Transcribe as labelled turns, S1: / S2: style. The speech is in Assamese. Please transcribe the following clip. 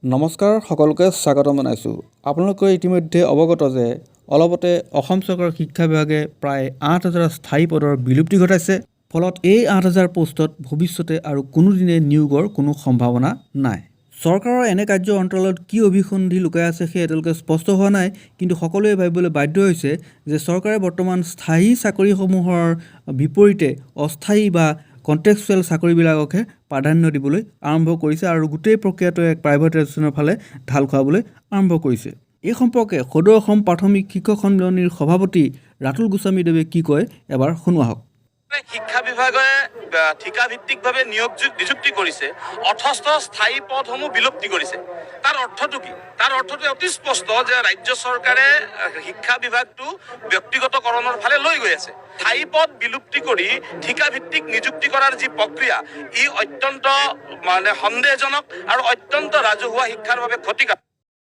S1: নমস্কাৰ সকলোকে স্বাগতম জনাইছোঁ। আপোনালোকে ইতিমধ্যে অৱগত যে অলপতে অসম চৰকাৰৰ শিক্ষা বিভাগে প্ৰায় ৮,০০০ স্থায়ী পদৰ বিলুপ্তি ঘটাইছে। ফলত এই ৮,০০০ পোষ্টত ভৱিষ্যতে আৰু কোনোদিনে নিয়োগৰ কোনো সম্ভাৱনা নাই। চৰকাৰৰ এনে কাৰ্যৰ অন্তৰালত কি অভিসন্ধি লুকাই আছে সেই এতিয়ালৈকে স্পষ্ট হোৱা নাই, কিন্তু সকলোৱে ভাবিবলৈ বাধ্য হৈছে যে চৰকাৰে বৰ্তমান স্থায়ী চাকৰিসমূহৰ বিপৰীতে অস্থায়ী বা কণ্টেক্সুৱেল চাকৰিবিলাককহে প্ৰাধান্য দিবলৈ আৰম্ভ কৰিছে আৰু গোটেই প্ৰক্ৰিয়াটো এক প্ৰাইভেটাইজেশ্যনৰ ফালে ঢাল খুৱাবলৈ আৰম্ভ কৰিছে। এই সম্পৰ্কে সদৌ অসম প্ৰাথমিক শিক্ষক সন্মিলনীৰ সভাপতি ৰাতুল গোস্বামীদেৱে কি কয় এবাৰ শুনো আহক।
S2: শিক্ষা বিভাগে ঠিকাভিত্তিকভাৱে নিযুক্তি কৰিছে, অথচ স্থায়ী পদসমূহ বিলুপ্তি কৰিছে। তাৰ অৰ্থটো কি? তাৰ অৰ্থটো অতি স্পষ্ট যে ৰাজ্য চৰকাৰে শিক্ষা বিভাগটো ব্যক্তিগতকৰণৰ ফালে লৈ গৈ আছে। স্থায়ী পদ বিলুপ্তি কৰি ঠিকাভিত্তিক নিযুক্তি কৰাৰ যি প্ৰক্ৰিয়া, ই অত্যন্ত সন্দেহজনক আৰু অত্যন্ত ৰাজহুৱা শিক্ষাৰ বাবে ক্ষতিকাৰক।